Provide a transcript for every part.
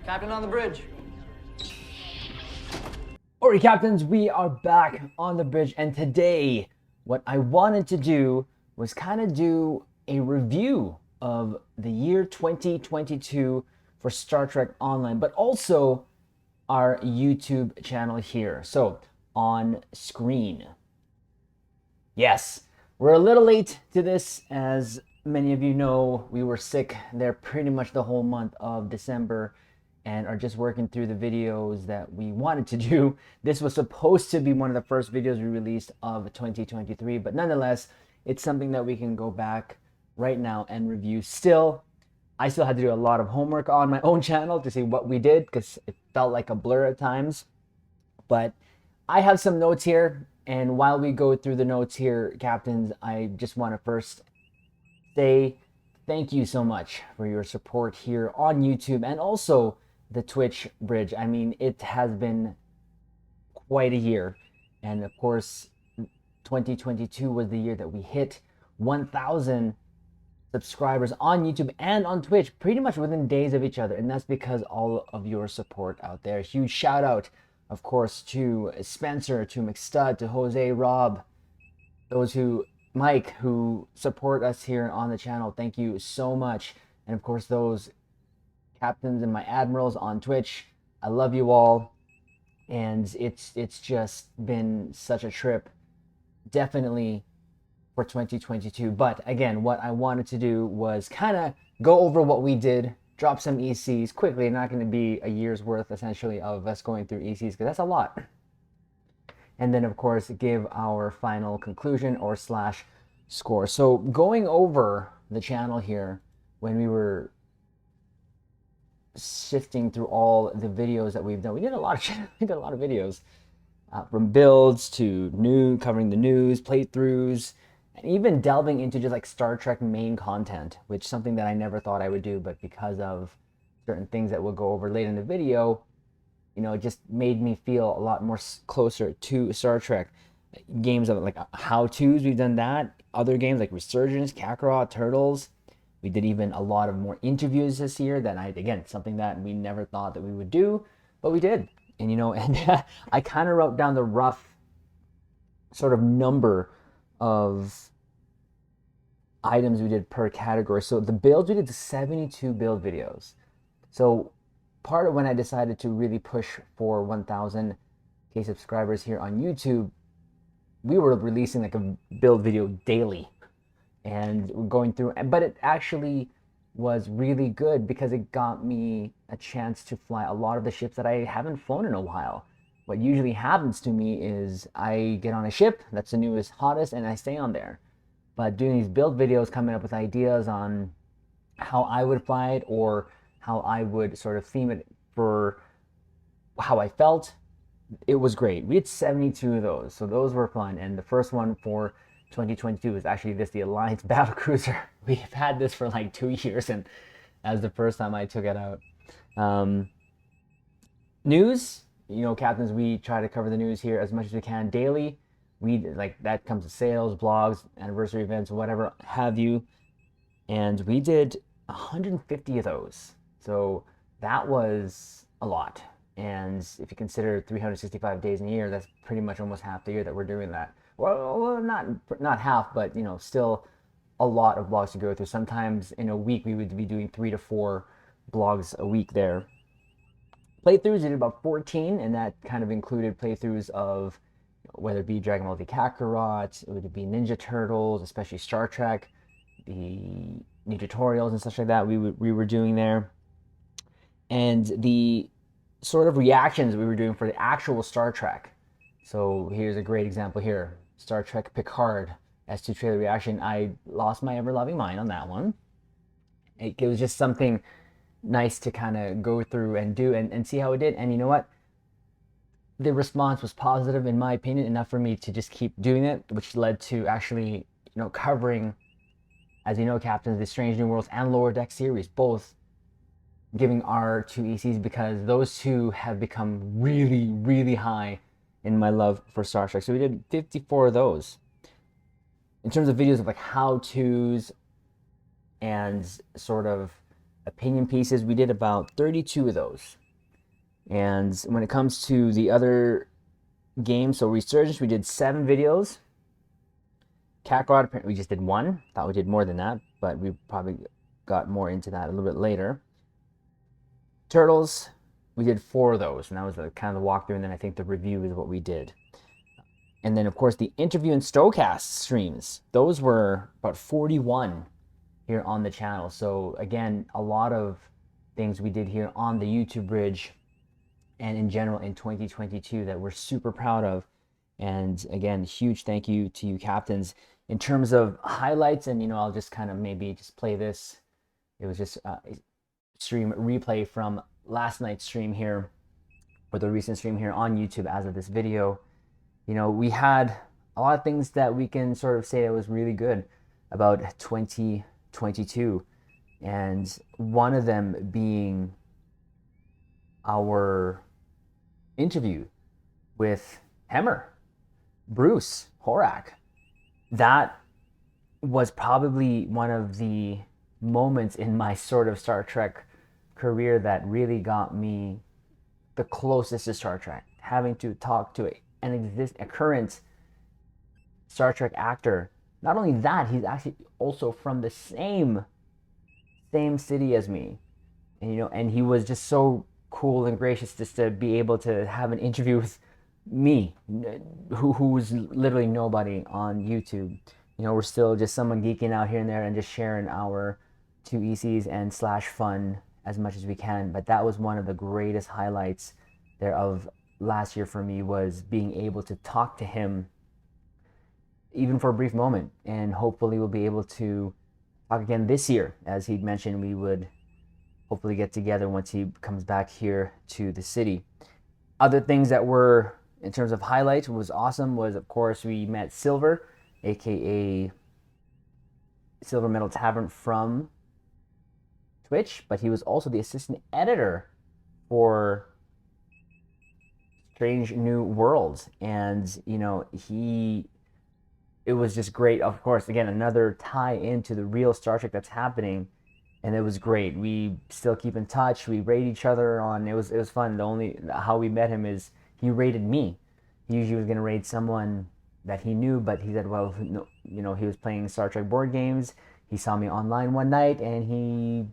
Captain on the bridge. Alright, captains, we are back on the bridge, and today what I wanted to do was kind of do a review of the year 2022 for Star Trek Online, but also our YouTube channel here. So, on screen. Yes, we're a little late to this. As many of you know, we were sick there pretty much the whole month of December and are just working through the videos that we wanted to do. This was supposed to be one of the first videos we released of 2023, but nonetheless, it's something that we can go back right now and review. I still had to do a lot of homework on my own channel to see what we did because it felt like a blur at times. But I have some notes here, and while we go through the notes here, captains, I just want to first say thank you so much for your support here on YouTube and also the Twitch bridge. I mean, it has been quite a year. And of course, 2022 was the year that we hit 1,000 subscribers on YouTube and on Twitch pretty much within days of each other. And that's because all of your support out there. Huge shout out, of course, to Spencer, to McStud, to Jose, Rob, Mike, who support us here on the channel. Thank you so much. And of course, those captains and my admirals on Twitch, I love you all. And it's just been such a trip, definitely, for 2022. But again, what I wanted to do was kind of go over what we did, drop some ECs quickly. Not going to be a year's worth, essentially, of us going through ECs, because that's a lot. And then, of course, give our final conclusion or slash score. So going over the channel here, when we were sifting through all the videos that we've done, we did a lot of videos, from builds to covering the news, playthroughs, and even delving into just like Star Trek main content, which is something that I never thought I would do, but because of certain things that we'll go over later in the video, it just made me feel a lot more closer to Star Trek. Games of like how-tos, we've done that. Other games like Resurgence, Kakarot, Turtles. We did even a lot of more interviews this year that again, something that we never thought that we would do, but we did. And and I kind of wrote down the rough sort of number of items we did per category. So the builds, we did 72 build videos. So part of when I decided to really push for 1,000 subscribers here on YouTube, we were releasing like a build video daily and going through, but it actually was really good because it got me a chance to fly a lot of the ships that I haven't flown in a while. What usually happens to me is I get on a ship that's the newest, hottest, and I stay on there. But doing these build videos, coming up with ideas on how I would fly it or how I would sort of theme it for how I felt, it was great. We had 72 of those, so those were fun. And the first one for 2022 is actually the Alliance Battlecruiser. We've had this for like 2 years, and that was the first time I took it out. News, captains, we try to cover the news here as much as we can daily. That comes to sales, blogs, anniversary events, whatever have you. And we did 150 of those. So that was a lot. And if you consider 365 days in a year, that's pretty much almost half the year that we're doing that. Well, not half, but still a lot of blogs to go through. Sometimes in a week we would be doing 3 to 4 blogs a week there. Playthroughs, we did about 14, and that kind of included playthroughs of whether it be Dragon Ball Z Kakarot, it would be Ninja Turtles, especially Star Trek, the new tutorials and such like that we were doing there. And the sort of reactions we were doing for the actual Star Trek. So here's a great example here. Star Trek Picard S2 trailer reaction. I lost my ever-loving mind on that one. It was just something nice to kind of go through and do and see how it did. And you know what? The response was positive, in my opinion, enough for me to just keep doing it, which led to actually, covering, as you know, captains, the Strange New Worlds and Lower Deck series, both giving our 2 ECs because those two have become really, really high in my love for Star Trek. So we did 54 of those. In terms of videos of like how-tos and sort of opinion pieces. We did about 32 of those. And when it comes to the other games, so Resurgence, we did 7 videos. Kakarot, apparently we just did 1. Thought we did more than that, but we probably got more into that a little bit later. Turtles, we did 4 of those, and that was kind of the walkthrough, and then I think the review is what we did. And then, of course, the interview and Stowcast streams, those were about 41 here on the channel. So, again, a lot of things we did here on the YouTube bridge and in general in 2022 that we're super proud of. And, again, huge thank you to you, captains. In terms of highlights, and, I'll just kind of maybe just play this. It was just a stream replay from last night's stream here, or the recent stream here on YouTube as of this video. We had a lot of things that we can sort of say that was really good about 2022. And one of them being our interview with Hemmer, Bruce Horak. That was probably one of the moments in my sort of Star Trek career that really got me the closest to Star Trek, having to talk to a current Star Trek actor. Not only that, he's actually also from the same city as me, and he was just so cool and gracious just to be able to have an interview with me, who was literally nobody on YouTube. We're still just someone geeking out here and there and just sharing our 2 ECs and / fun as much as we can. But that was one of the greatest highlights there of last year for me, was being able to talk to him even for a brief moment, and hopefully we'll be able to talk again this year. As he'd mentioned, we would hopefully get together once he comes back here to the city. Other things that were, in terms of highlights, was awesome was, of course, we met Silver, aka Silver Metal Tavern from Twitch, but he was also the assistant editor for Strange New Worlds. And it was just great. Of course, again, another tie into the real Star Trek that's happening, and it was great. We still keep in touch. We rate each other on. It was fun. The only how we met him is he rated me. He usually was going to rate someone that he knew, but he said, well, no, he was playing Star Trek board games. He saw me online one night, and he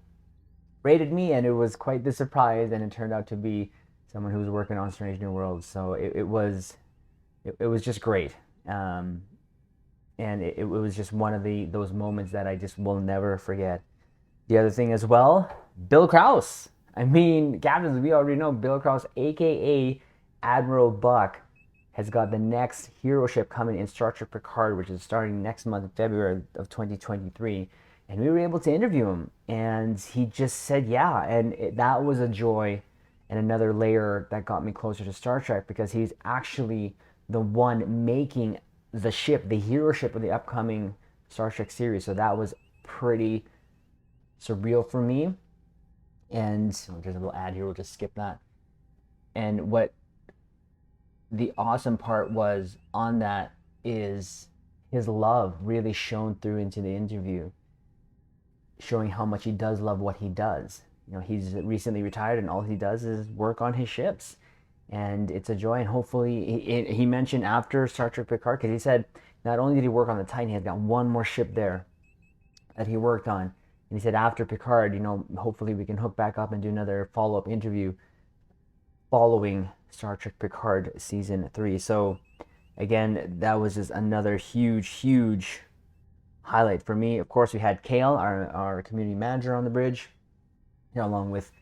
rated me, and it was quite the surprise. And it turned out to be someone who was working on Strange New Worlds. So it was just great. And it was just one of those moments that I just will never forget. The other thing as well, Bill Krause. I mean, captains, we already know Bill Krause, aka Admiral Buck, has got the next hero ship coming in Star Trek Picard, which is starting next month, February of 2023. And we were able to interview him, and he just said yeah. And that was a joy and another layer that got me closer to Star Trek, because he's actually the one making the ship, the hero ship of the upcoming Star Trek series. So that was pretty surreal for me. And there's a little ad here, we'll just skip that. And what the awesome part was on that is his love really shone through into the interview, showing how much he does love what he does. He's recently retired, and all he does is work on his ships. And it's a joy, and hopefully, he mentioned after Star Trek Picard, because he said not only did he work on the Titan, he has got one more ship there that he worked on. And he said after Picard, hopefully we can hook back up and do another follow-up interview following Star Trek Picard Season 3. So, again, that was just another huge highlight for me. Of course, we had Kale, our community manager, on the bridge, along with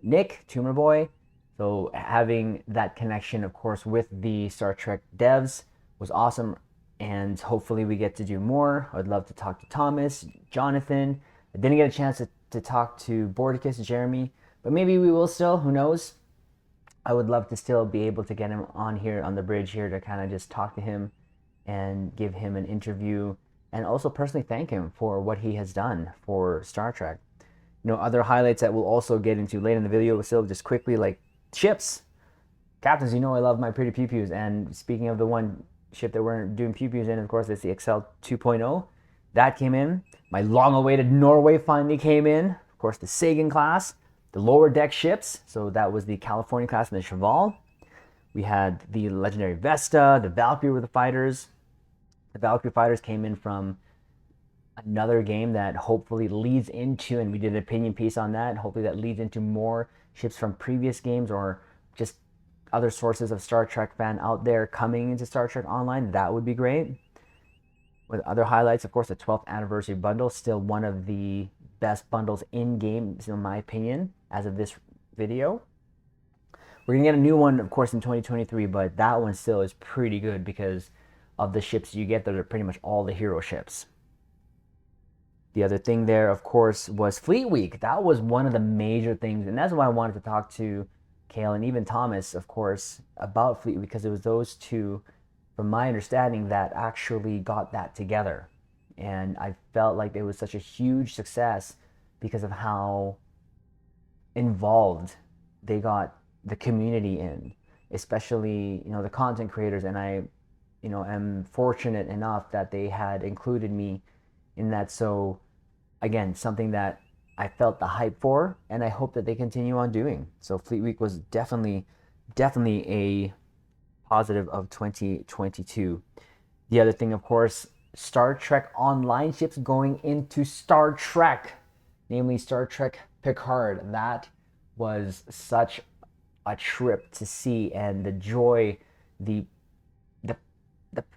Nick, Tumor Boy. So having that connection, of course, with the Star Trek devs was awesome, and hopefully we get to do more. I'd love to talk to Thomas, Jonathan. I didn't get a chance to talk to Bordicus, Jeremy, but maybe we will still, who knows. I would love to still be able to get him on here on the bridge here to kind of just talk to him and give him an interview, and also personally thank him for what he has done for Star Trek. Other highlights that we'll also get into later in the video, but still just quickly, like ships. Captains, I love my pretty pew-pews. And speaking of the one ship that we're doing pew-pews in, of course, it's the Excel 2.0. That came in. My long-awaited Norway finally came in. Of course, the Sagan class, the lower deck ships. So that was the California class and the Cheval. We had the legendary Vesta, the Valkyrie were the fighters. The Valkyrie fighters came in from another game that hopefully leads into, and we did an opinion piece on that, hopefully that leads into more ships from previous games or just other sources of Star Trek fan out there coming into Star Trek Online. That would be great. With other highlights, of course, the 12th anniversary bundle, still one of the best bundles in game, in my opinion, as of this video. We're gonna get a new one, of course, in 2023, but that one still is pretty good because of the ships you get. Those are pretty much all the hero ships. The other thing there, of course, was Fleet Week. That was one of the major things, and that's why I wanted to talk to Kale and even Thomas, of course, about Fleet Week, because it was those two, from my understanding, that actually got that together. And I felt like it was such a huge success because of how involved they got the community in, especially, the content creators. And I, am fortunate enough that they had included me in that. So again, something that I felt the hype for, and I hope that they continue on doing. So Fleet Week was definitely a positive of 2022. The other thing, of course, Star Trek Online ships going into Star Trek, namely Star Trek Picard. That was such a trip to see, and the joy, the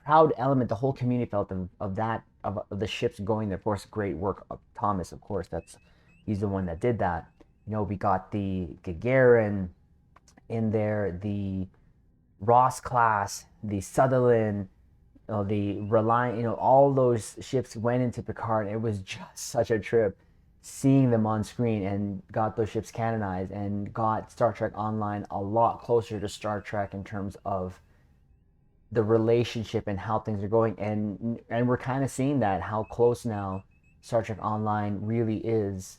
proud element the whole community felt of the ships going there. Of course, great work of Thomas, of course, he's the one that did that. We got the Gagarin in there, the Ross class, the Sutherland, the Reliant, all those ships went into Picard. It was just such a trip seeing them on screen, and got those ships canonized and got Star Trek Online a lot closer to Star Trek in terms of the relationship and how things are going. And we're kind of seeing that, how close now Star Trek Online really is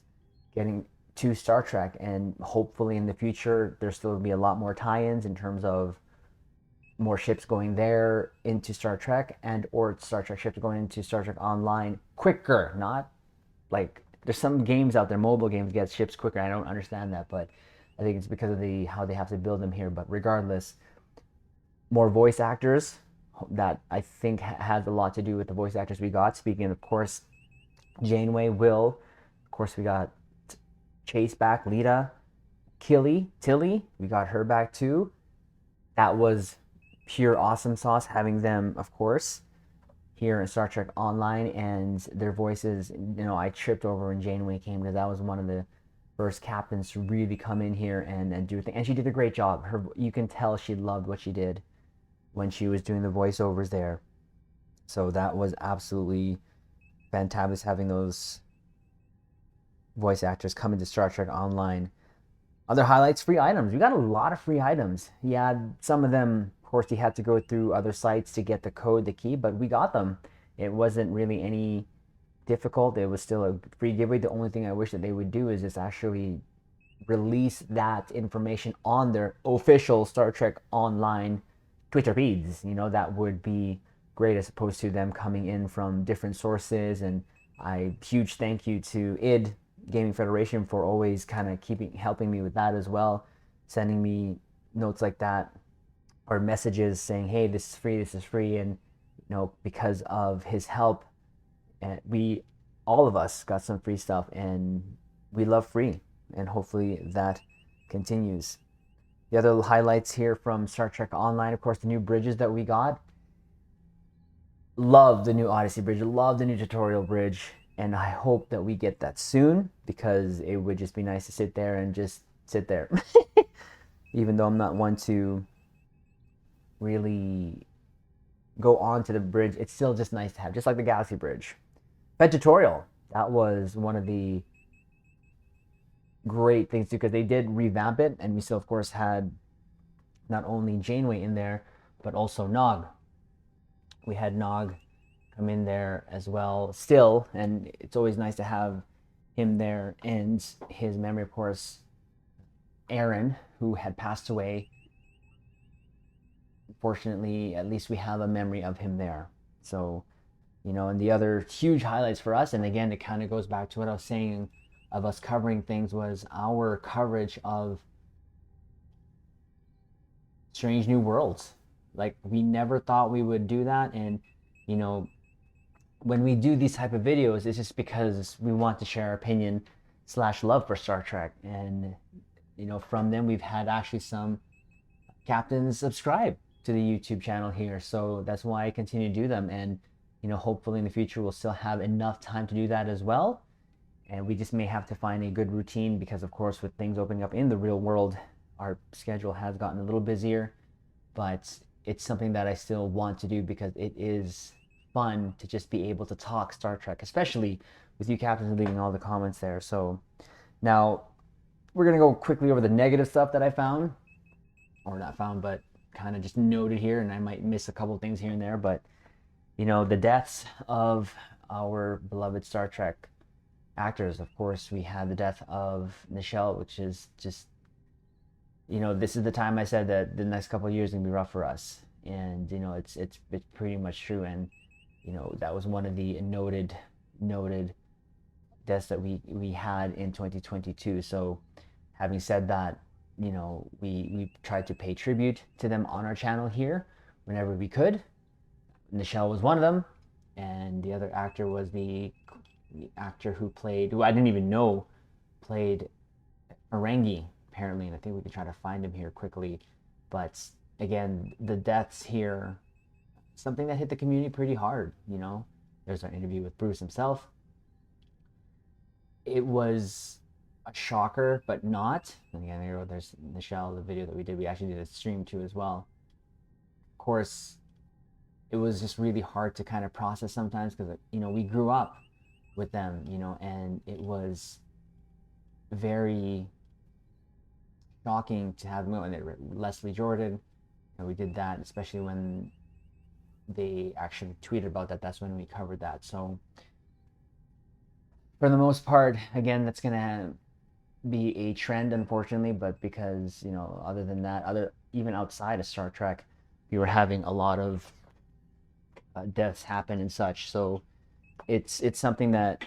getting to Star Trek. And hopefully in the future there's still going to be a lot more tie-ins in terms of more ships going there into Star Trek, and or Star Trek ships going into Star Trek Online quicker. Not like, there's some games out there, mobile games, get ships quicker. I don't understand that, but I think it's because of how they have to build them here. But regardless, more voice actors, that I think has a lot to do with the voice actors we got. Speaking of course, Janeway, Will, of course we got Chase back, Lita, Tilly, we got her back too. That was pure awesome sauce having them, of course, here in Star Trek Online, and their voices, I tripped over when Janeway came, because that was one of the first captains to really come in here and do a thing. And she did a great job. You can tell she loved what she did when she was doing the voiceovers there. So that was absolutely fantabulous having those voice actors come into Star Trek Online. Other highlights, free items. We got a lot of free items. Yeah, some of them, of course, you had to go through other sites to get the code, the key, but we got them. It wasn't really any difficult. It was still a free giveaway. The only thing I wish that they would do is just actually release that information on their official Star Trek Online Twitter feeds. That would be great, as opposed to them coming in from different sources. And huge thank you to ID Gaming Federation for always kind of helping me with that as well, sending me notes like that, or messages saying, hey, this is free. And because of his help, all of us got some free stuff, and we love free, and hopefully that continues. The other highlights here from Star Trek Online, of course, the new bridges that we got. Love the new Odyssey bridge, love the new tutorial bridge, and I hope that we get that soon, because it would just be nice to sit there and just sit there. Even though I'm not one to really go on to the bridge, it's still just nice to have, just like the Galaxy Bridge. Fed tutorial, that was one of the great things too, because they did revamp it, and we still of course had not only Janeway in there, but also Nog. We had Nog come in there as well still, and it's always nice to have him there. And his memory, of course, Aaron, who had passed away, unfortunately, at least we have a memory of him there. So, and the other huge highlights for us, and again, it kind of goes back to what I was saying of us covering things was our coverage of Strange New Worlds. Like, we never thought we would do that. And, you know, when we do these type of videos, it's just because we want to share our opinion slash love for Star Trek. And, you know, from them, we've had actually some captains subscribe to the YouTube channel here. So that's why I continue to do them. And, you know, hopefully in the future, we'll still have enough time to do that as well. And we just may have to find a good routine because, of course, with things opening up in the real world, our schedule has gotten a little busier. But it's something that I still want to do because it is fun to just be able to talk Star Trek, especially with you captains leaving all the comments there. So now we're going to go quickly over the negative stuff that I found, or not found, but kind of just noted here, and I might miss a couple things here and there. But, you know, the deaths of our beloved Star Trek actors. Of course, we had the death of Nichelle, which is just, you know, this is the time I said that the next couple of years are gonna be rough for us, and you know, it's pretty much true. And you know, that was one of the noted deaths that we had in 2022. So, having said that, you know, we tried to pay tribute to them on our channel here whenever we could. Nichelle was one of them, and the other actor was the actor who I didn't even know played Ferengi, apparently, and I think we can try to find him here quickly. But again, the deaths here, something that hit the community pretty hard. You know, there's our interview with Bruce himself. It was a shocker, but not. And again, there's Nichelle, the video that we did. We actually did a stream too as well. Of course, it was just really hard to kind of process sometimes because, you know, we grew up with them, you know, and it was very shocking to have Leslie Jordan. You know, we did that, especially when they actually tweeted about that. That's when we covered that. So for the most part, again, that's gonna be a trend, unfortunately. But because, you know, other than that, even outside of Star Trek, we were having a lot of deaths happen and such. So it's something that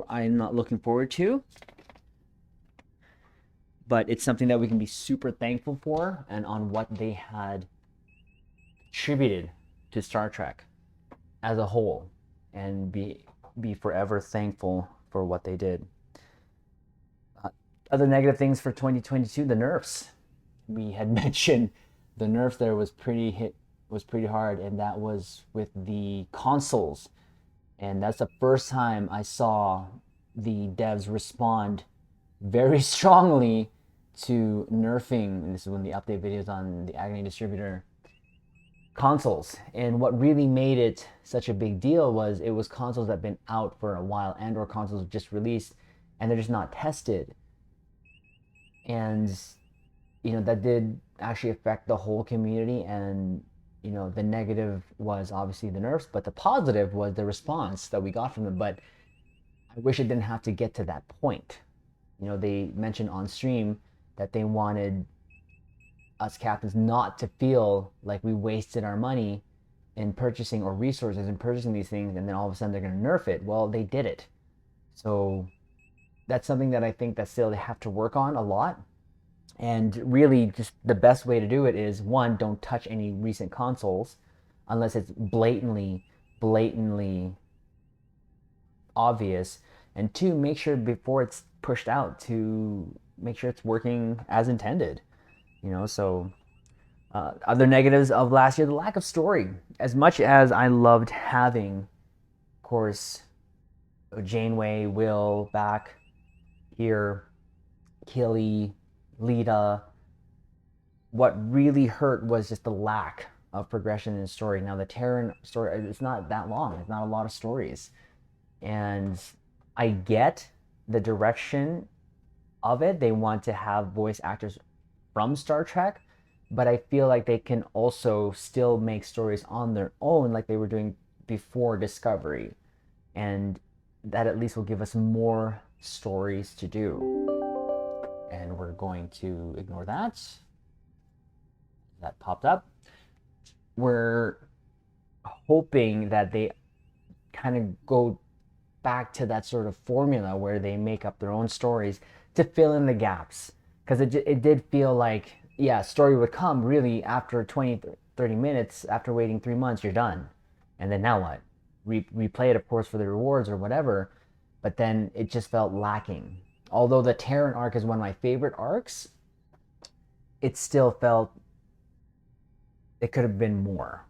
I'm not looking forward to, but it's something that we can be super thankful for, and on what they had contributed to Star Trek as a whole, and be forever thankful for what they did. Other negative things for 2022, the nerfs. We had mentioned the nerf there was pretty hard, and that was with the consoles. And that's the first time I saw the devs respond very strongly to nerfing, and this is when the update videos on the IceKnight distributor, consoles. And what really made it such a big deal was it was consoles that have been out for a while, and or consoles just released and they're just not tested. And you know, that did actually affect the whole community. And you know, the negative was obviously the nerfs, but the positive was the response that we got from them. But I wish it didn't have to get to that point. You know, they mentioned on stream that they wanted us captains not to feel like we wasted our money in purchasing, or resources in purchasing these things, and then all of a sudden they're going to nerf it. Well, they did it. So that's something that I think that still they have to work on a lot. And really, just the best way to do it is, one, don't touch any recent consoles unless it's blatantly obvious. And two, make sure before it's pushed out to make sure it's working as intended. You know, so other negatives of last year, the lack of story. As much as I loved having, of course, Janeway, Will back here, Killy, Lita, what really hurt was just the lack of progression in the story. Now, the Terran story, it's not that long. It's not a lot of stories. And I get the direction of it. They want to have voice actors from Star Trek, but I feel like they can also still make stories on their own like they were doing before Discovery. And that at least will give us more stories to do. And we're going to ignore that. That popped up. We're hoping that they kind of go back to that sort of formula where they make up their own stories to fill in the gaps. Because it did feel like, yeah, story would come really after 20, 30 minutes, after waiting 3 months, you're done. And then now what? Replay it, of course, for the rewards or whatever, but then it just felt lacking. Although the Terran arc is one of my favorite arcs, it still felt it could have been more,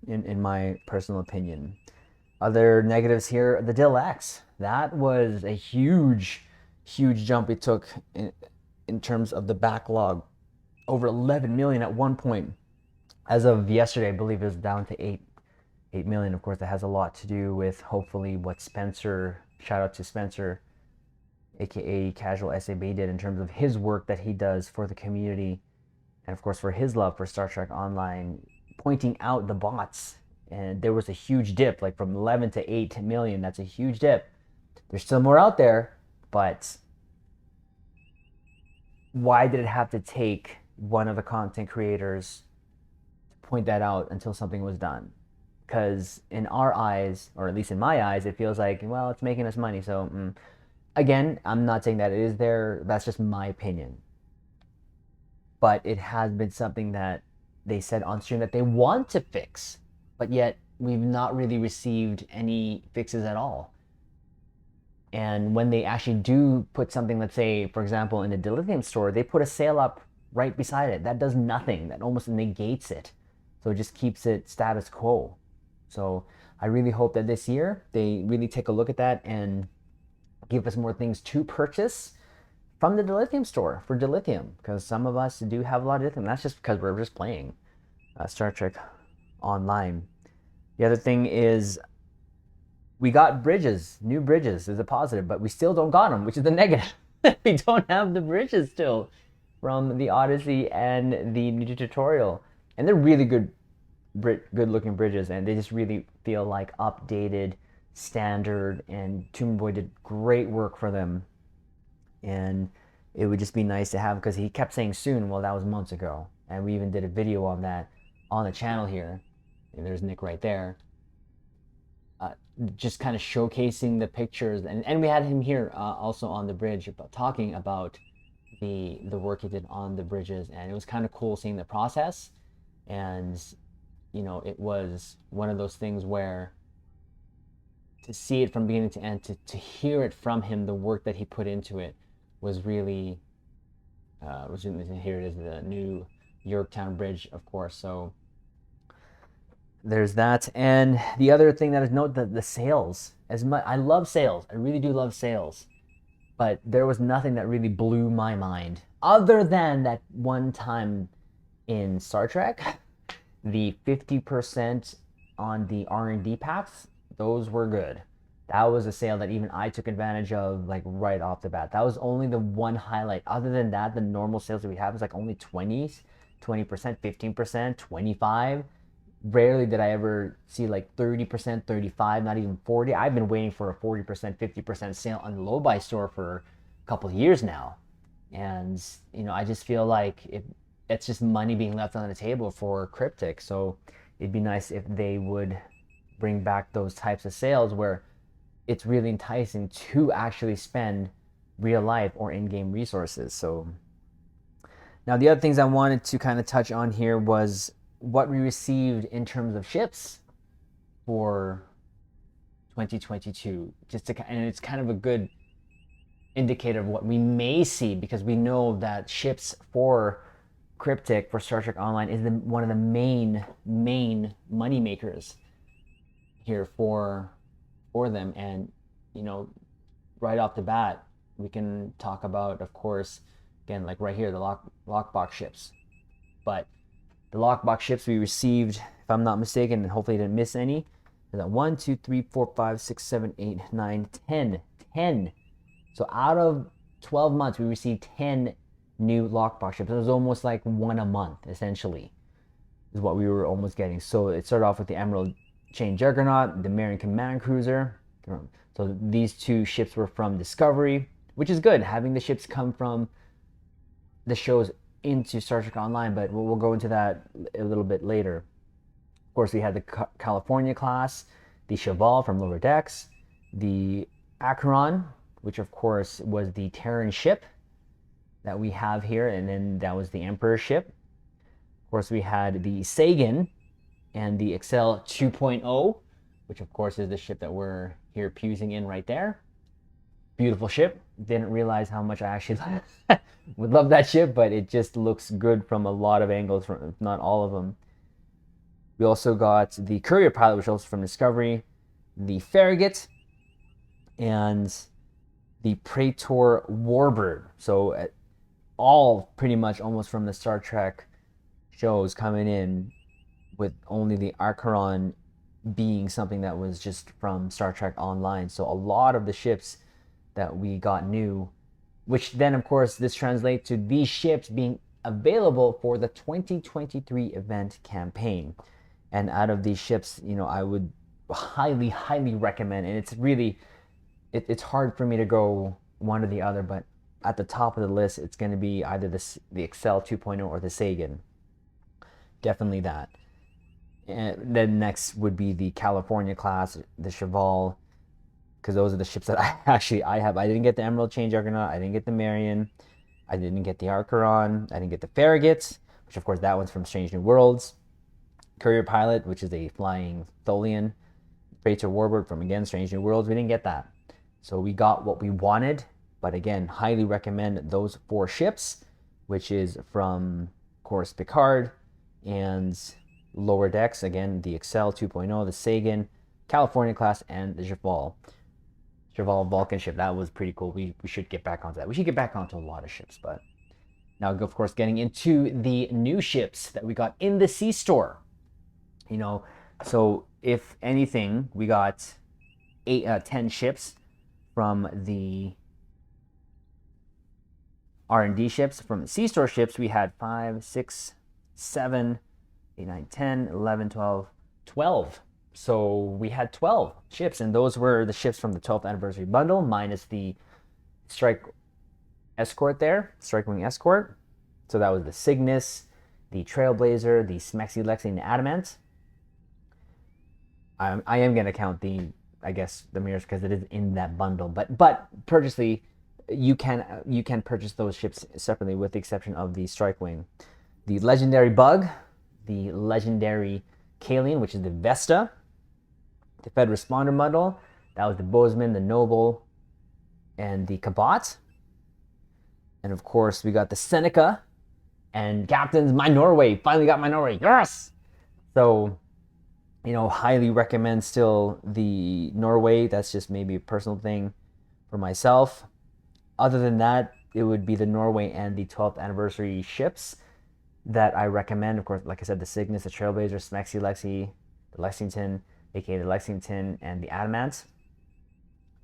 in my personal opinion. Other negatives here, the Dill X. That was a huge jump it took in terms of the backlog. Over 11 million at one point. As of yesterday, I believe it was down to 8 million. Of course, that has a lot to do with hopefully what Spencer, shout out to Spencer, aka Casual SAB, did in terms of his work that he does for the community, and of course for his love for Star Trek Online, pointing out the bots. And there was a huge dip, like from 11 to 8 million. That's a huge dip. There's still more out there, but why did it have to take one of the content creators to point that out until something was done? Because in our eyes, or at least in my eyes, it feels like, well, it's making us money. So again, I'm not saying that it is there. That's just my opinion. But it has been something that they said on stream that they want to fix, but yet we've not really received any fixes at all. And when they actually do put something, let's say, for example, in the Dilithium store, they put a sale up right beside it. That does nothing. That almost negates it. So it just keeps it status quo. So I really hope that this year they really take a look at that and give us more things to purchase from the Dilithium store for Dilithium, because some of us do have a lot of Dilithium. That's just because we're just playing Star Trek Online. The other thing is we got bridges, new bridges is a positive, but we still don't got them, which is the negative. We don't have the bridges still from the Odyssey and the new tutorial. And they're really good looking bridges, and they just really feel like updated, standard, and Tomb Boy did great work for them. And it would just be nice to have, because he kept saying soon. Well, that was months ago, and we even did a video on that on the channel here. And there's Nick right there, just kind of showcasing the pictures, and we had him here also on the bridge talking about the work he did on the bridges, and it was kind of cool seeing the process. And you know, it was one of those things where to see it from beginning to end, to hear it from him, the work that he put into it was really, here it is, the new Yorktown Bridge, of course. So there's that. And the other thing that is note, the sales. As much, I love sales. I really do love sales. But there was nothing that really blew my mind other than that one time in Star Trek, the 50% on the R&D packs, those were good. That was a sale that even I took advantage of, like right off the bat. That was only the one highlight. Other than that, the normal sales that we have is like only 20%, 15%, 25%. Rarely did I ever see like 30%, 35%, not even 40%. I've been waiting for a 40%, 50% sale on the low buy store for a couple of years now. And, you know, I just feel like it's just money being left on the table for Cryptic. So it'd be nice if they would bring back those types of sales where it's really enticing to actually spend real life or in-game resources. So now the other things I wanted to kind of touch on here was what we received in terms of ships for 2022. And it's kind of a good indicator of what we may see, because we know that ships for Cryptic, for Star Trek Online, is one of the main money makers here for them. And you know, right off the bat, we can talk about, of course, again, like right here, the lockbox ships. But the lockbox ships we received, if I'm not mistaken, and hopefully I didn't miss any, is that 1, 2, 3, 4, 5, 6, 7, 8, 9, 10. So out of 12 months, we received 10 new lockbox ships. It was almost like one a month, essentially, is what we were almost getting. So it started off with the Emerald Chain Juggernaut, the Marian Command Cruiser. So these two ships were from Discovery, which is good, having the ships come from the shows into Star Trek Online, but we'll go into that a little bit later. Of course, we had the California class, the Cheval from Lower Decks, the Acheron, which of course was the Terran ship that we have here, and then that was the Emperor ship. Of course, we had the Sagan and the Excel 2.0, which of course is the ship that we're here pusing in right there. Beautiful ship. Didn't realize how much I actually would love that ship, but it just looks good from a lot of angles, if not all of them. We also got the Courier Pilot, which was from Discovery, the Farragut, and the Praetor Warbird. So all pretty much almost from the Star Trek shows coming in, with only the Acheron being something that was just from Star Trek Online. So a lot of the ships that we got new, which then of course this translates to these ships being available for the 2023 event campaign. And out of these ships, I would highly recommend, and it's really, it's hard for me to go one or the other, but at the top of the list, it's going to be either the Excel 2.0 or the Sagan. Definitely that. And then next would be the California class, the Cheval, because those are the ships that I have. I didn't get the Emerald Change Argonaut. I didn't get the Marion. I didn't get the Acheron. I didn't get the Farragut, which of course that one's from Strange New Worlds. Courier Pilot, which is a flying Tholian. Praetor Warbird from, again, Strange New Worlds. We didn't get that. So we got what we wanted, but again, highly recommend those 4 ships, which is from, of course, Picard and Lower Decks. Again, the Excel 2.0, the Sagan, California class, and the Cheval Vulcan ship. That was pretty cool. We should get back onto that. We should get back onto a lot of ships, but now, of course, getting into the new ships that we got in the C-Store. So if anything, we got 10 ships from the R&D ships. From the C-Store ships, we had 5, 6, 7, 8, 9, 10, 11, 12. So we had 12 ships, and those were the ships from the 12th anniversary bundle, minus the Strike Escort there, Strike Wing Escort. So that was the Cygnus, the Trailblazer, the Smexy Lexi, and the Adamant. I am going to count the mirrors because it is in that bundle. But purchasely, you can purchase those ships separately, with the exception of the Strike Wing. The Legendary Bug, the Legendary Kalian, which is the Vesta, the Fed Responder bundle. That was the Bozeman, the Noble, and the Cabot. And of course, we got the Seneca and Captain's My Norway. Finally got my Norway. Yes! So, highly recommend still the Norway. That's just maybe a personal thing for myself. Other than that, it would be the Norway and the 12th anniversary ships that I recommend. Of course, like I said, the Cygnus, the Trailblazer, Smexy Lexi, the Lexington, aka the Lexington, and the Adamant.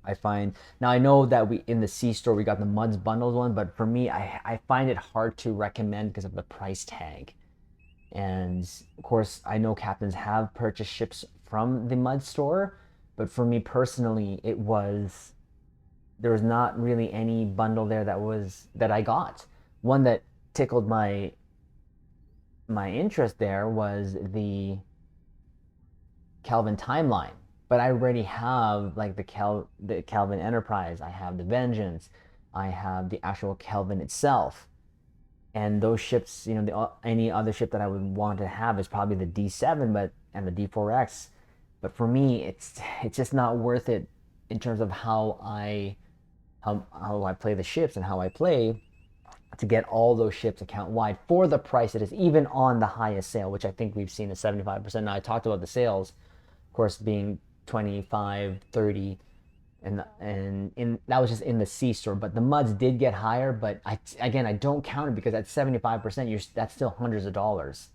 I find, now I know that in the C-Store we got the Muds bundles one, but for me, I find it hard to recommend because of the price tag. And of course, I know captains have purchased ships from the Mud store, but for me personally, there was not really any bundle there that I got. One that tickled my interest there was the Kelvin Timeline, but I already have like the Kelvin Enterprise. I have the Vengeance. I have the actual Kelvin itself. And those ships, any other ship that I would want to have is probably the D7, and the D4X. But for me, it's just not worth it in terms of how I play the ships and how I play, to get all those ships account wide for the price it is, even on the highest sale, which I think we've seen is 75%. Now I talked about the sales, of course, being 25, 30. And that was just in the C-Store, but the Muds did get higher. But I don't count it because at 75%, that's still hundreds of dollars,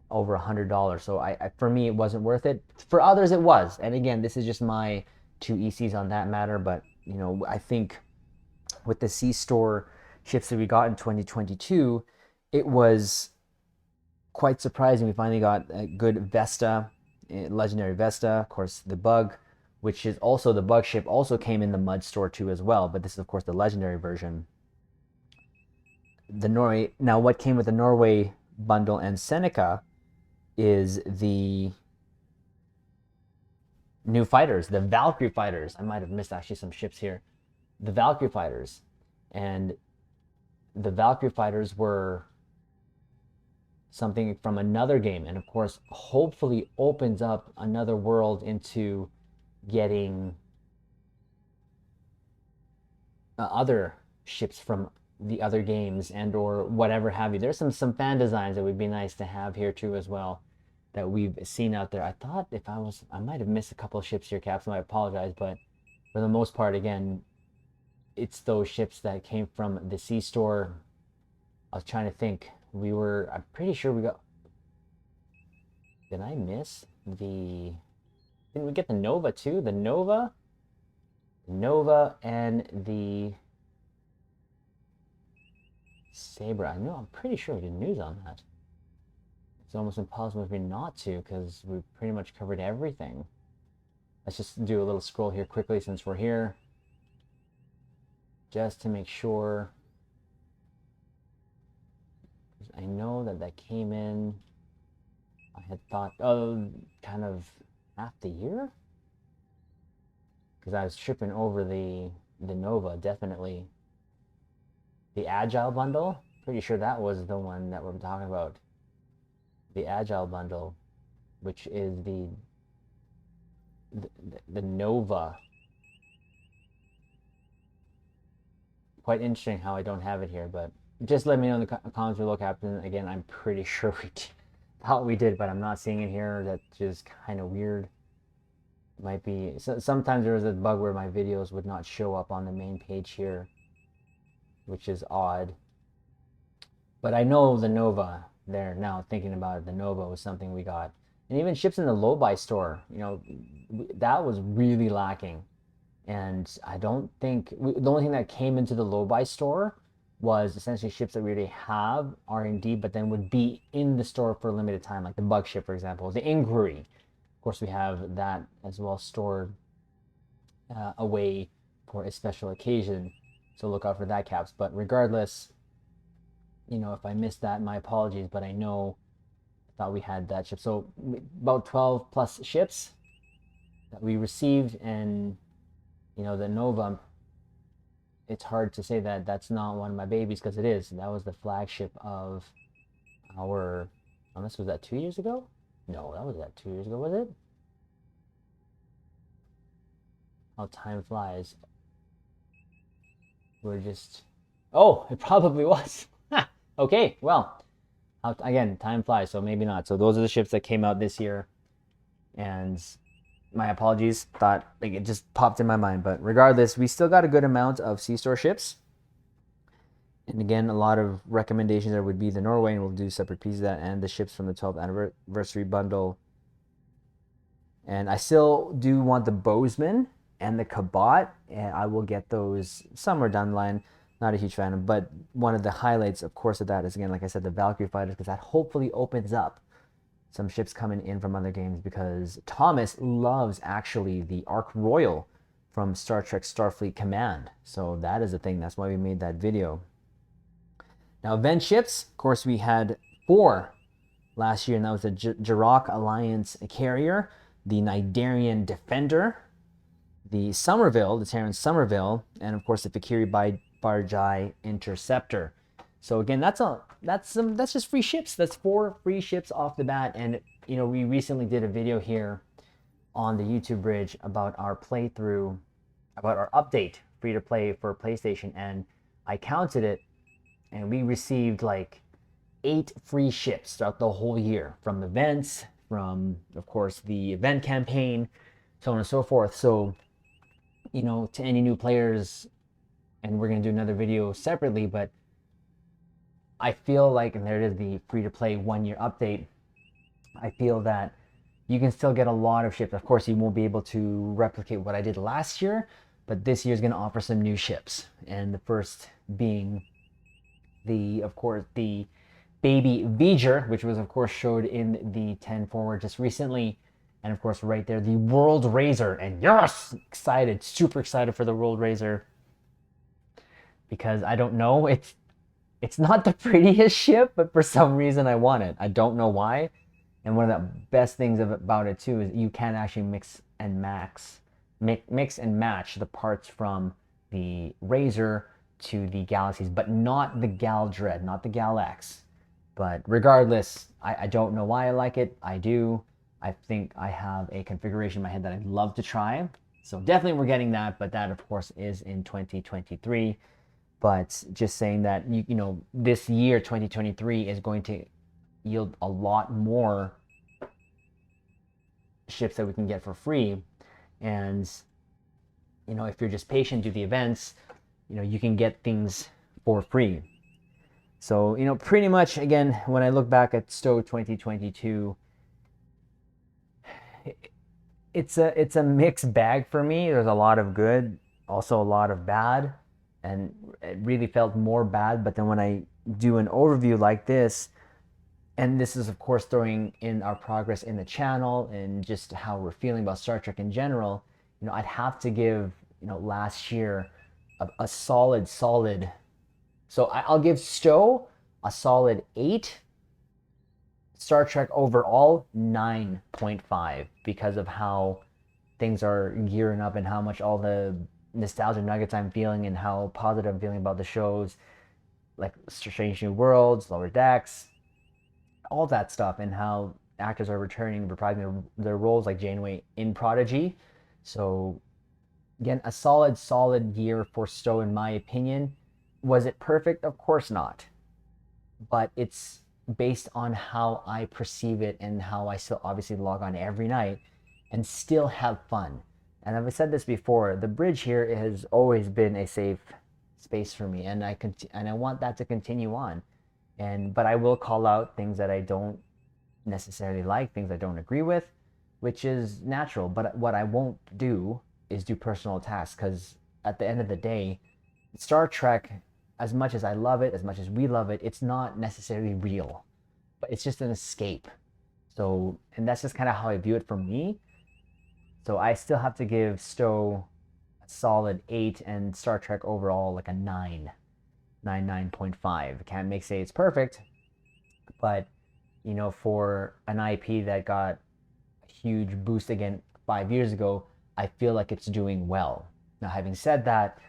over $100. So for me, it wasn't worth it. For others, it was. And again, this is just my 2 ECs on that matter. But I think with the C-Store ships that we got in 2022, it was quite surprising. We finally got a good Vesta, Legendary Vesta, of course, the Bug, which is also the Bug ship, also came in the Mud store too as well. But this is, of course, the Legendary version. The Norway. Now, what came with the Norway bundle and Seneca is the new fighters, the Valkyrie fighters. I might have missed actually some ships here. The Valkyrie fighters. And the Valkyrie fighters were something from another game, and of course hopefully opens up another world into getting other ships from the other games and or whatever have you. There's some fan designs that would be nice to have here too as well that we've seen out there. I thought if I might have missed a couple of ships here, Captain, I apologize, but for the most part, again, it's those ships that came from the C store. I was trying to think. I'm pretty sure we got, did I miss didn't we get the Nova too? The Nova and the Saber. I'm pretty sure we did news on that. It's almost impossible for me not to because we pretty much covered everything. Let's just do a little scroll here quickly since we're here. Just to make sure. I know that came in, I had thought, kind of half the year? Because I was tripping over the Nova, definitely. The Agile bundle, pretty sure that was the one that we're talking about. The Agile bundle, which is the Nova. Quite interesting how I don't have it here, but just let me know in the comments below, Captain. Again, I'm pretty sure we thought we did, but I'm not seeing it here. That's just kind of weird. Might be, sometimes there was a bug where my videos would not show up on the main page here, which is odd. But I know the Nova there now, thinking about it, the Nova was something we got. And even ships in the low-buy store, that was really lacking. And I don't think, the only thing that came into the low-buy store was essentially ships that we already have R&D, but then would be in the store for a limited time, like the Bug ship, for example, the Inquiry. Of course, we have that as well stored away for a special occasion, so look out for that, Caps. But regardless, if I missed that, my apologies, but I thought we had that ship. So about 12 plus ships that we received, and the Nova, it's hard to say that that's not one of my babies, because it is. That was the flagship of our, unless was that 2 years ago? No, that was that 2 years ago, was it? How time flies. We're just, oh, it probably was. Okay, well, again, time flies, so maybe not. So those are the ships that came out this year, and my apologies, thought it just popped in my mind. But regardless, we still got a good amount of C-store ships. And again, a lot of recommendations there would be the Norway, and we'll do separate pieces of that, and the ships from the 12th anniversary bundle. And I still do want the Bozeman and the Cabot, and I will get those somewhere down the line. Not a huge fan of, but one of the highlights, of course, of that is, again, like I said, the Valkyrie fighters, because that hopefully opens up some ships coming in from other games, because Thomas loves actually the Ark Royal from Star Trek Starfleet Command. So that is the thing. That's why we made that video. Now, event ships, of course, we had 4 last year, and that was the Jirok Alliance Carrier, the Nidarian Defender, the Somerville, the Terran Somerville, and of course the Fikiri Barjai Interceptor. So again, that's just free ships. That's 4 free ships off the bat. And we recently did a video here on the YouTube bridge about our playthrough, about our update, free to play for PlayStation, and I counted it, and we received like 8 free ships throughout the whole year, from events, from of course the event campaign, so on and so forth. So to any new players, and we're going to do another video separately, but I feel like, and there it is, the free-to-play 1-year update, I feel that you can still get a lot of ships. Of course, you won't be able to replicate what I did last year, but this year is going to offer some new ships. And the first being of course, the Baby V'ger, which was, of course, showed in the 10 forward just recently. And, of course, right there, the World Razor. And yes, excited, super excited for the World Razor. Because I don't know, it's not the prettiest ship, but for some reason I want it. I don't know why. And one of the best things about it too is you can actually mix and mix and match the parts from the Razor to the Galaxies, but not the Gal Dread, not the Gal X. But regardless, I don't know why I like it. I do. I think I have a configuration in my head that I'd love to try. So definitely we're getting that, but that of course is in 2023. But just saying that, you know, this year, 2023, is going to yield a lot more ships that we can get for free. And, you know, if you're just patient, do the events, you know, you can get things for free. So, you know, pretty much, again, when I look back at STO 2022, it's a mixed bag for me. There's a lot of good, also a lot of bad, and it really felt more bad. But then when I do an overview like this, and this is of course throwing in our progress in the channel and just how we're feeling about Star Trek in general, you know, I'd have to give, you know, last year a solid. So I'll give STO a solid 8. Star Trek overall 9.5 because of how things are gearing up and how much all the nostalgia nuggets I'm feeling and how positive I'm feeling about the shows like Strange New Worlds, Lower Decks, all that stuff, and how actors are returning, reprising their roles like Janeway in Prodigy. So again, a solid year for STO in my opinion. Was it perfect? Of course not. But it's based on how I perceive it and how I still obviously log on every night and still have fun. And I've said this before, the bridge here has always been a safe space for me, and I want that to continue on. But I will call out things that I don't necessarily like, things I don't agree with, which is natural. But what I won't do is do personal attacks, because at the end of the day, Star Trek, as much as I love it, as much as we love it, it's not necessarily real, but it's just an escape. So, and that's just kind of how I view it for me. So I still have to give STO a solid 8 and Star Trek overall like a 9.5. Can't say it's perfect, but you know, for an IP that got a huge boost again 5 years ago, I feel like it's doing well. Now, having said that,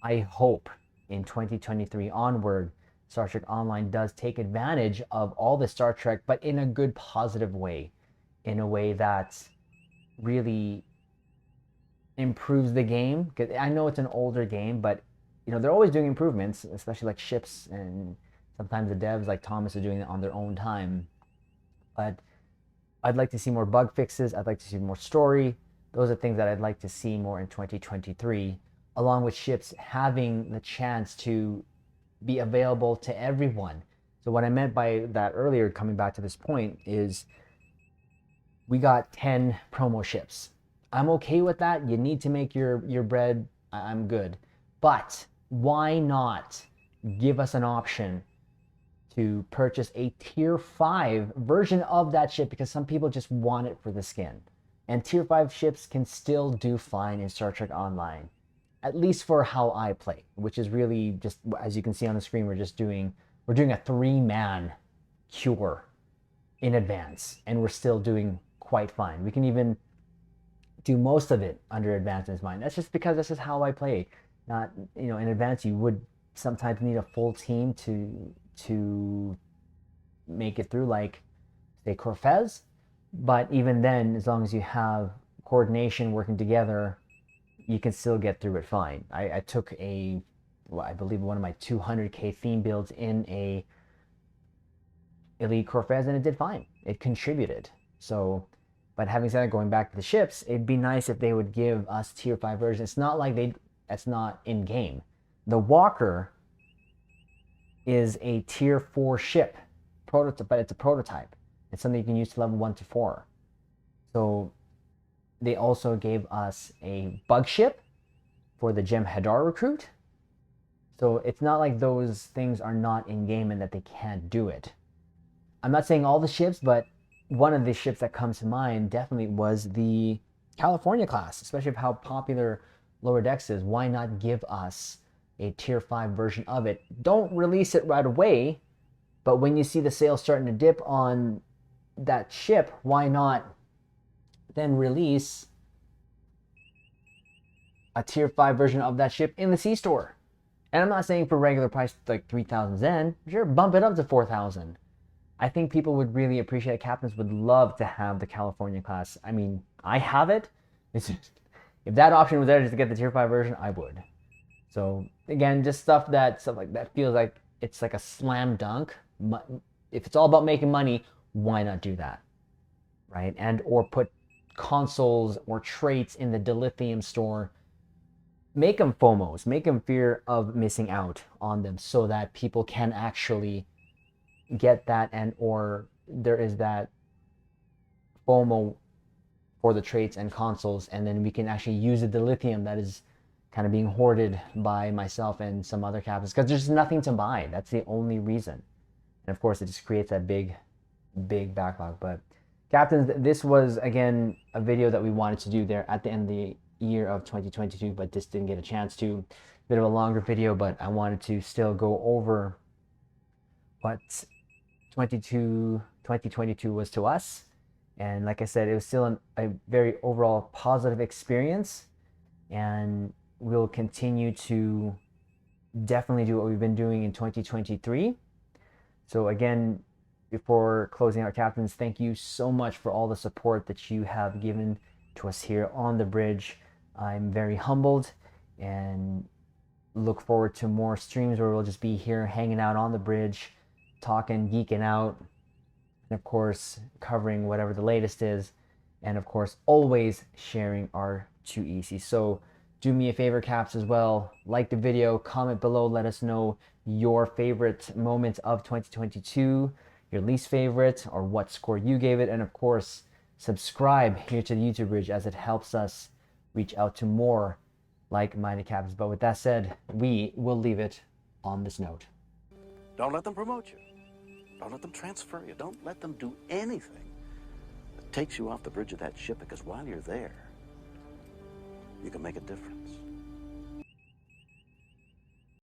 I hope in 2023 onward, Star Trek Online does take advantage of all the Star Trek, but in a good, positive way, in a way that really improves the game. Because I know it's an older game, but you know, they're always doing improvements, especially like ships, and sometimes the devs like Thomas are doing it on their own time. But I'd like to see more bug fixes. I'd like to see more story. Those are things that I'd like to see more in 2023, along with ships having the chance to be available to everyone. So what I meant by that earlier, coming back to this point, is we got 10 promo ships. I'm okay with that. You need to make your bread. I'm good. But why not give us an option to purchase a tier 5 version of that ship, because some people just want it for the skin. And tier 5 ships can still do fine in Star Trek Online, at least for how I play, which is really just, as you can see on the screen, we're doing a 3-man cure in advance, and we're still doing quite fine. We can even do most of it under advanced in mind. That's just because that's just how I play. Not, you know, in advance you would sometimes need a full team to make it through, like say Corfez. But even then, as long as you have coordination working together, you can still get through it fine. I took I believe one of my 200k theme builds in a Elite Corfez, and it did fine. It contributed. So, but having said that, going back to the ships, it'd be nice if they would give us tier 5 versions. It's not like that's not in game. The Walker is a tier 4 ship, prototype, but it's a prototype. It's something you can use to level 1 to 4. So they also gave us a bug ship for the Jem'Hadar recruit. So it's not like those things are not in game and that they can't do it. I'm not saying all the ships, but one of the ships that comes to mind definitely was the California class, especially of how popular Lower Decks is. Why not give us a tier 5 version of it? Don't release it right away, but when you see the sales starting to dip on that ship, why not then release a tier 5 version of that ship in the C store. And I'm not saying for regular price like 3,000 Zen. Sure, bump it up to 4,000. I think people would really appreciate it. Captains would love to have the California class. I mean, I have it. It's just, if that option was there just to get the tier 5 version, I would. So again, just stuff like that feels like it's like a slam dunk. If it's all about making money, why not do that, right? And or put consoles or traits in the dilithium store. Make them FOMOs. Make them fear of missing out on them, so that people can actually get that, and or there is that FOMO for the traits and consoles, and then we can actually use the lithium that is kind of being hoarded by myself and some other captains, because there's nothing to buy. That's the only reason. And of course, it just creates that big backlog. But captains, this was again a video that we wanted to do there at the end of the year of 2022, but just didn't get a chance to. Bit of a longer video, but I wanted to still go over what 2022 was to us. And like I said, it was still a very overall positive experience, and we'll continue to definitely do what we've been doing in 2023. So again, before closing out, captains, thank you so much for all the support that you have given to us here on the bridge. I'm very humbled and look forward to more streams where we'll just be here hanging out on the bridge, talking, geeking out, and of course covering whatever the latest is, and of course always sharing our 2EC. So do me a favor, caps, as well, like the video, comment below, let us know your favorite moments of 2022, your least favorite, or what score you gave it, and of course subscribe here to the YouTube bridge, as it helps us reach out to more like-minded captains. But with that said, we will leave it on this note. Don't let them promote you. Don't let them transfer you. Don't let them do anything that takes you off the bridge of that ship, because while you're there, you can make a difference.